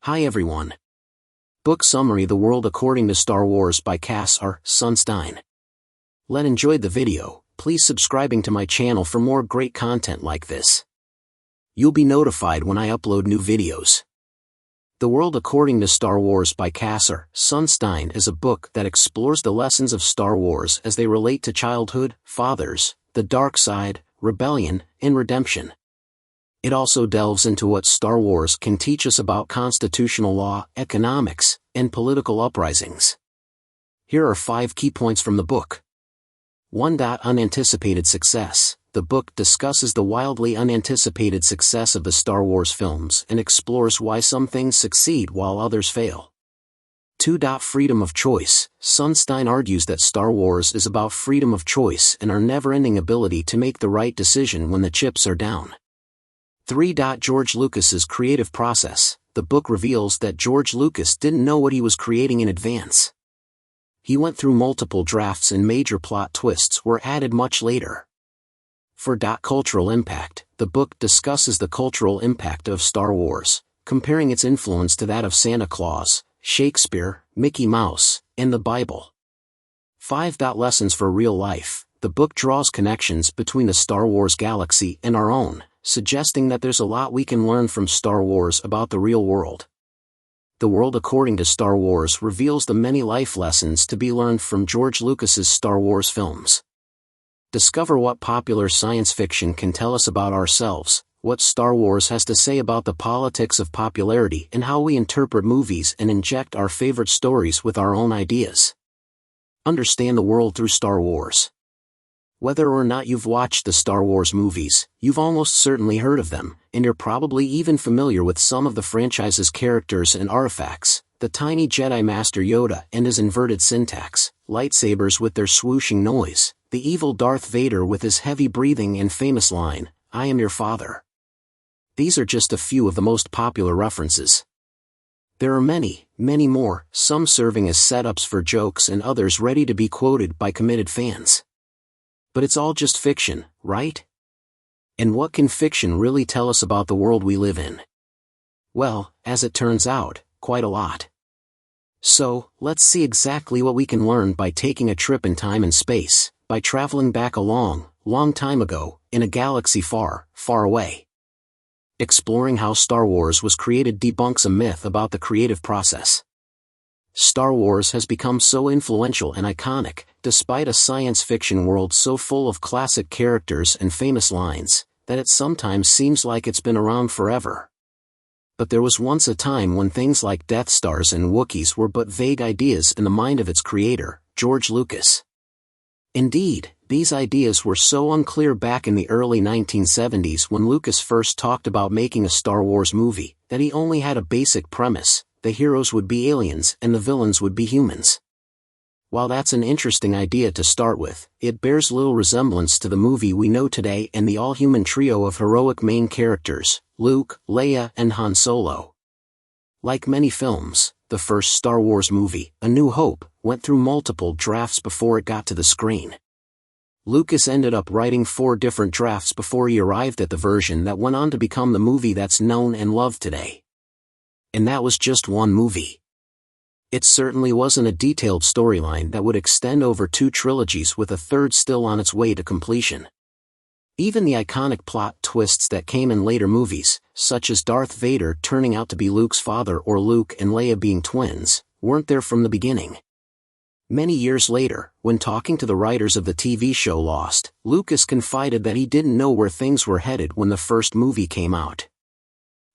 Hi everyone. Book summary: The World According to Star Wars by Cass R. Sunstein. Let enjoyed the video. Please subscribing to my channel for more great content like this. You'll be notified when I upload new videos. The World According to Star Wars by Cass R. Sunstein is a book that explores the lessons of Star Wars as they relate to childhood, fathers, the dark side, rebellion, and redemption. It also delves into what Star Wars can teach us about constitutional law, economics, and political uprisings. Here are 5 key points from the book. 1. Unanticipated success. The book discusses the wildly unanticipated success of the Star Wars films and explores why some things succeed while others fail. 2. Freedom of choice. Sunstein argues that Star Wars is about freedom of choice and our never-ending ability to make the right decision when the chips are down. 3. George Lucas's creative process. The book reveals that George Lucas didn't know what he was creating in advance. He went through multiple drafts and major plot twists were added much later. 4. Cultural impact. The book discusses the cultural impact of Star Wars, comparing its influence to that of Santa Claus, Shakespeare, Mickey Mouse, and the Bible. 5. Lessons for real life. The book draws connections between the Star Wars galaxy and our own, suggesting that there's a lot we can learn from Star Wars about the real world. The World According to Star Wars reveals the many life lessons to be learned from George Lucas's Star Wars films. Discover what popular science fiction can tell us about ourselves, what Star Wars has to say about the politics of popularity and how we interpret movies and inject our favorite stories with our own ideas. Understand the world through Star Wars. Whether or not you've watched the Star Wars movies, you've almost certainly heard of them, and you're probably even familiar with some of the franchise's characters and artifacts, the tiny Jedi Master Yoda and his inverted syntax, lightsabers with their swooshing noise, the evil Darth Vader with his heavy breathing and famous line, "I am your father." These are just a few of the most popular references. There are many, many more, some serving as setups for jokes and others ready to be quoted by committed fans. But it's all just fiction, right? And what can fiction really tell us about the world we live in? Well, as it turns out, quite a lot. So, let's see exactly what we can learn by taking a trip in time and space, by traveling back a long, long time ago, in a galaxy far, far away. Exploring how Star Wars was created debunks a myth about the creative process. Star Wars has become so influential and iconic, despite a science fiction world so full of classic characters and famous lines, that it sometimes seems like it's been around forever. But there was once a time when things like Death Stars and Wookiees were but vague ideas in the mind of its creator, George Lucas. Indeed, these ideas were so unclear back in the early 1970s when Lucas first talked about making a Star Wars movie, that he only had a basic premise: the heroes would be aliens and the villains would be humans. While that's an interesting idea to start with, it bears little resemblance to the movie we know today and the all-human trio of heroic main characters, Luke, Leia, and Han Solo. Like many films, the first Star Wars movie, A New Hope, went through multiple drafts before it got to the screen. Lucas ended up writing 4 different drafts before he arrived at the version that went on to become the movie that's known and loved today. And that was just one movie. It certainly wasn't a detailed storyline that would extend over 2 trilogies with a third still on its way to completion. Even the iconic plot twists that came in later movies, such as Darth Vader turning out to be Luke's father or Luke and Leia being twins, weren't there from the beginning. Many years later, when talking to the writers of the TV show Lost, Lucas confided that he didn't know where things were headed when the first movie came out.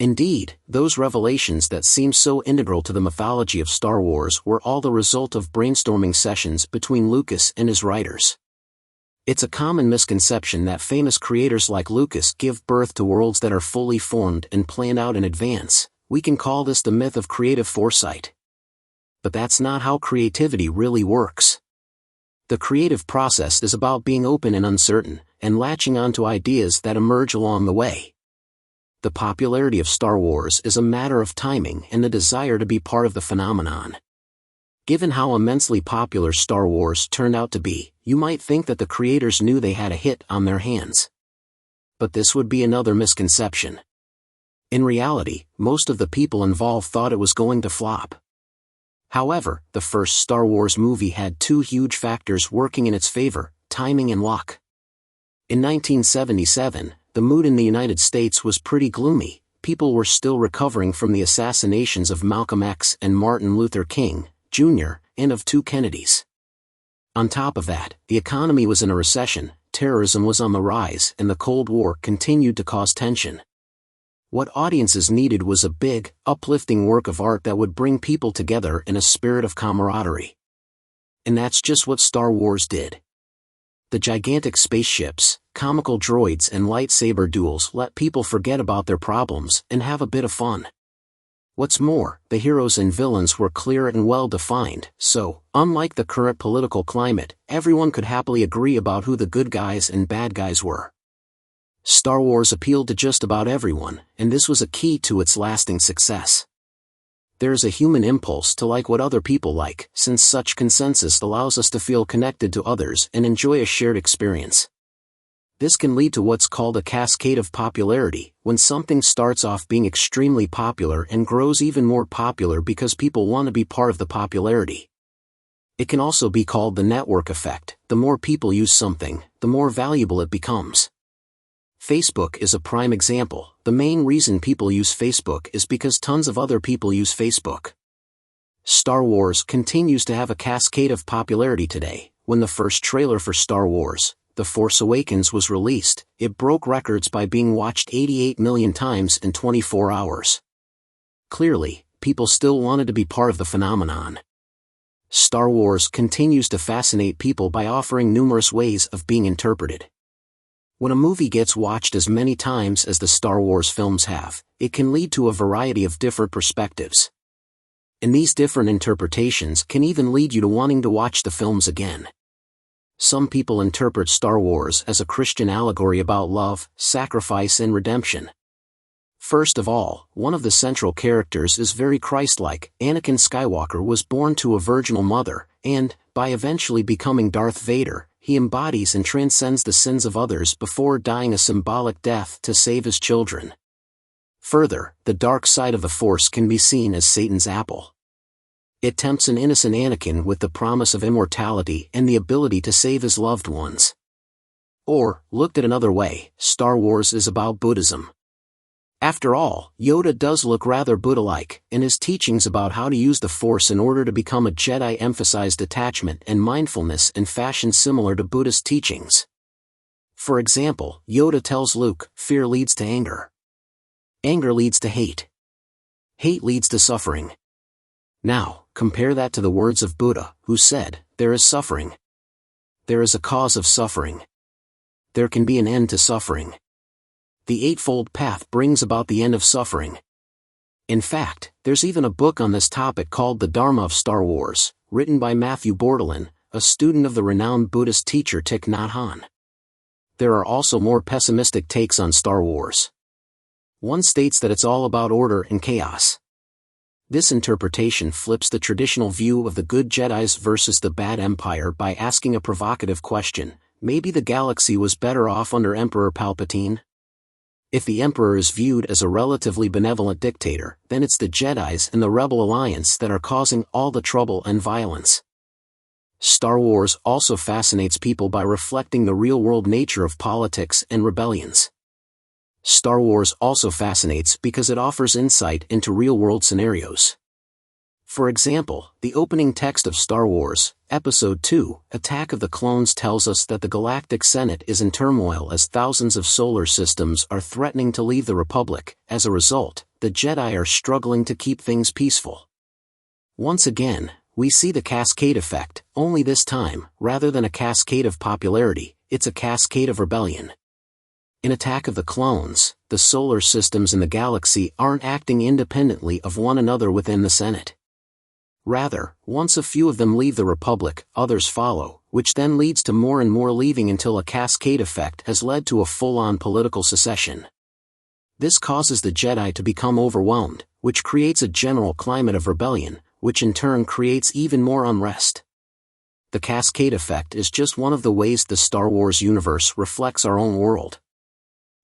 Indeed, those revelations that seem so integral to the mythology of Star Wars were all the result of brainstorming sessions between Lucas and his writers. It's a common misconception that famous creators like Lucas give birth to worlds that are fully formed and planned out in advance. We can call this the myth of creative foresight. But that's not how creativity really works. The creative process is about being open and uncertain, and latching onto ideas that emerge along the way. The popularity of Star Wars is a matter of timing and the desire to be part of the phenomenon. Given how immensely popular Star Wars turned out to be, you might think that the creators knew they had a hit on their hands. But this would be another misconception. In reality, most of the people involved thought it was going to flop. However, the first Star Wars movie had two huge factors working in its favor: timing and luck. In 1977, the mood in the United States was pretty gloomy. People were still recovering from the assassinations of Malcolm X and Martin Luther King, Jr., and of two Kennedys. On top of that, the economy was in a recession, terrorism was on the rise, and the Cold War continued to cause tension. What audiences needed was a big, uplifting work of art that would bring people together in a spirit of camaraderie. And that's just what Star Wars did. The gigantic spaceships, comical droids and lightsaber duels let people forget about their problems and have a bit of fun. What's more, the heroes and villains were clear and well defined, so, unlike the current political climate, everyone could happily agree about who the good guys and bad guys were. Star Wars appealed to just about everyone, and this was a key to its lasting success. There is a human impulse to like what other people like, since such consensus allows us to feel connected to others and enjoy a shared experience. This can lead to what's called a cascade of popularity, when something starts off being extremely popular and grows even more popular because people want to be part of the popularity. It can also be called the network effect. The more people use something, the more valuable it becomes. Facebook is a prime example. The main reason people use Facebook is because tons of other people use Facebook. Star Wars continues to have a cascade of popularity today. When the first trailer for Star Wars, The Force Awakens, was released, it broke records by being watched 88 million times in 24 hours. Clearly, people still wanted to be part of the phenomenon. Star Wars continues to fascinate people by offering numerous ways of being interpreted. When a movie gets watched as many times as the Star Wars films have, it can lead to a variety of different perspectives. And these different interpretations can even lead you to wanting to watch the films again. Some people interpret Star Wars as a Christian allegory about love, sacrifice and redemption. First of all, one of the central characters is very Christ-like. Anakin Skywalker was born to a virginal mother, and, by eventually becoming Darth Vader, he embodies and transcends the sins of others before dying a symbolic death to save his children. Further, the dark side of the Force can be seen as Satan's apple. It tempts an innocent Anakin with the promise of immortality and the ability to save his loved ones. Or, looked at another way, Star Wars is about Buddhism. After all, Yoda does look rather Buddha-like, and his teachings about how to use the Force in order to become a Jedi emphasize detachment and mindfulness in fashion similar to Buddhist teachings. For example, Yoda tells Luke, fear leads to anger. Anger leads to hate. Hate leads to suffering. Now, compare that to the words of Buddha, who said, there is suffering. There is a cause of suffering. There can be an end to suffering. The Eightfold Path brings about the end of suffering. In fact, there's even a book on this topic called The Dharma of Star Wars, written by Matthew Bordelin, a student of the renowned Buddhist teacher Thich Nhat Hanh. There are also more pessimistic takes on Star Wars. One states that it's all about order and chaos. This interpretation flips the traditional view of the good Jedis versus the bad Empire by asking a provocative question: maybe the galaxy was better off under Emperor Palpatine? If the Emperor is viewed as a relatively benevolent dictator, then it's the Jedis and the Rebel Alliance that are causing all the trouble and violence. Star Wars also fascinates people by reflecting the real-world nature of politics and rebellions. Star Wars also fascinates because it offers insight into real-world scenarios. For example, the opening text of Star Wars, Episode 2, Attack of the Clones, tells us that the Galactic Senate is in turmoil as thousands of solar systems are threatening to leave the Republic. As a result, the Jedi are struggling to keep things peaceful. Once again, we see the cascade effect, only this time, rather than a cascade of popularity, it's a cascade of rebellion. In Attack of the Clones, the solar systems in the galaxy aren't acting independently of one another within the Senate. Rather, once a few of them leave the Republic, others follow, which then leads to more and more leaving until a cascade effect has led to a full-on political secession. This causes the Jedi to become overwhelmed, which creates a general climate of rebellion, which in turn creates even more unrest. The cascade effect is just one of the ways the Star Wars universe reflects our own world.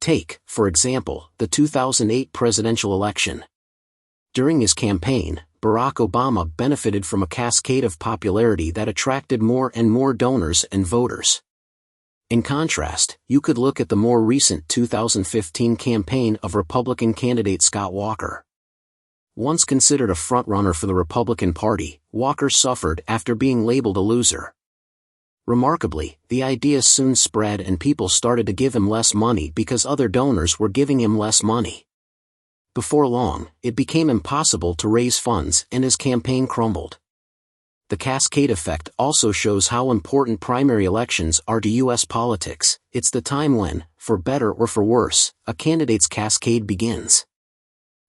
Take, for example, the 2008 presidential election. During his campaign, Barack Obama benefited from a cascade of popularity that attracted more and more donors and voters. In contrast, you could look at the more recent 2015 campaign of Republican candidate Scott Walker. Once considered a frontrunner for the Republican Party, Walker suffered after being labeled a loser. Remarkably, the idea soon spread and people started to give him less money because other donors were giving him less money. Before long, it became impossible to raise funds and his campaign crumbled. The cascade effect also shows how important primary elections are to U.S. politics. It's the time when, for better or for worse, a candidate's cascade begins.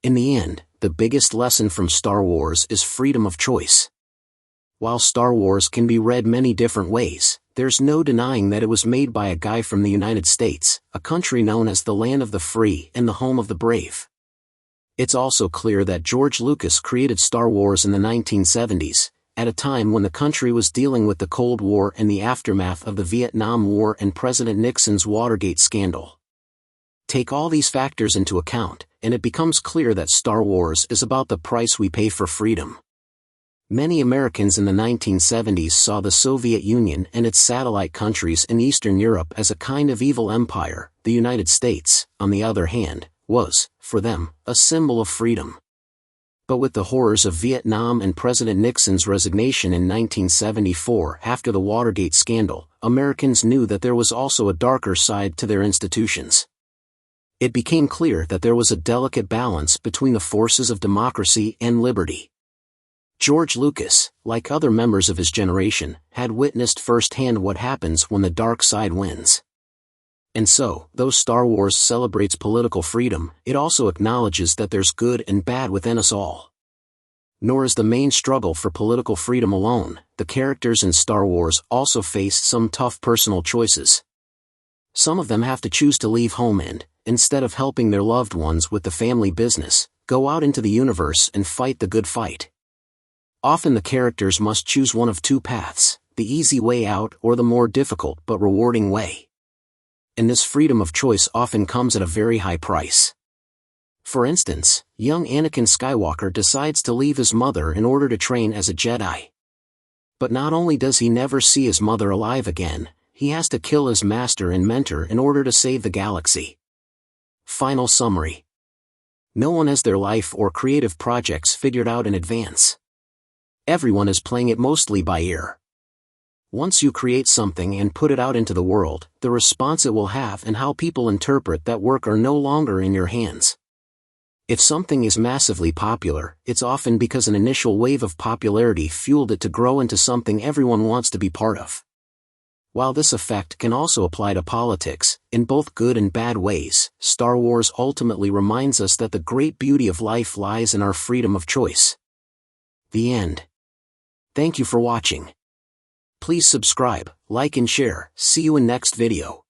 In the end, the biggest lesson from Star Wars is freedom of choice. While Star Wars can be read many different ways, there's no denying that it was made by a guy from the United States, a country known as the land of the free and the home of the brave. It's also clear that George Lucas created Star Wars in the 1970s, at a time when the country was dealing with the Cold War and the aftermath of the Vietnam War and President Nixon's Watergate scandal. Take all these factors into account, and it becomes clear that Star Wars is about the price we pay for freedom. Many Americans in the 1970s saw the Soviet Union and its satellite countries in Eastern Europe as a kind of evil empire. The United States, on the other hand, was, for them, a symbol of freedom. But with the horrors of Vietnam and President Nixon's resignation in 1974 after the Watergate scandal, Americans knew that there was also a darker side to their institutions. It became clear that there was a delicate balance between the forces of democracy and liberty. George Lucas, like other members of his generation, had witnessed firsthand what happens when the dark side wins. And so, though Star Wars celebrates political freedom, it also acknowledges that there's good and bad within us all. Nor is the main struggle for political freedom alone. The characters in Star Wars also face some tough personal choices. Some of them have to choose to leave home and, instead of helping their loved ones with the family business, go out into the universe and fight the good fight. Often the characters must choose one of two paths, the easy way out or the more difficult but rewarding way. And this freedom of choice often comes at a very high price. For instance, young Anakin Skywalker decides to leave his mother in order to train as a Jedi. But not only does he never see his mother alive again, he has to kill his master and mentor in order to save the galaxy. Final summary. No one has their life or creative projects figured out in advance. Everyone is playing it mostly by ear. Once you create something and put it out into the world, the response it will have and how people interpret that work are no longer in your hands. If something is massively popular, it's often because an initial wave of popularity fueled it to grow into something everyone wants to be part of. While this effect can also apply to politics, in both good and bad ways, Star Wars ultimately reminds us that the great beauty of life lies in our freedom of choice. The end. Thank you for watching. Please subscribe, like and share. See you in next video.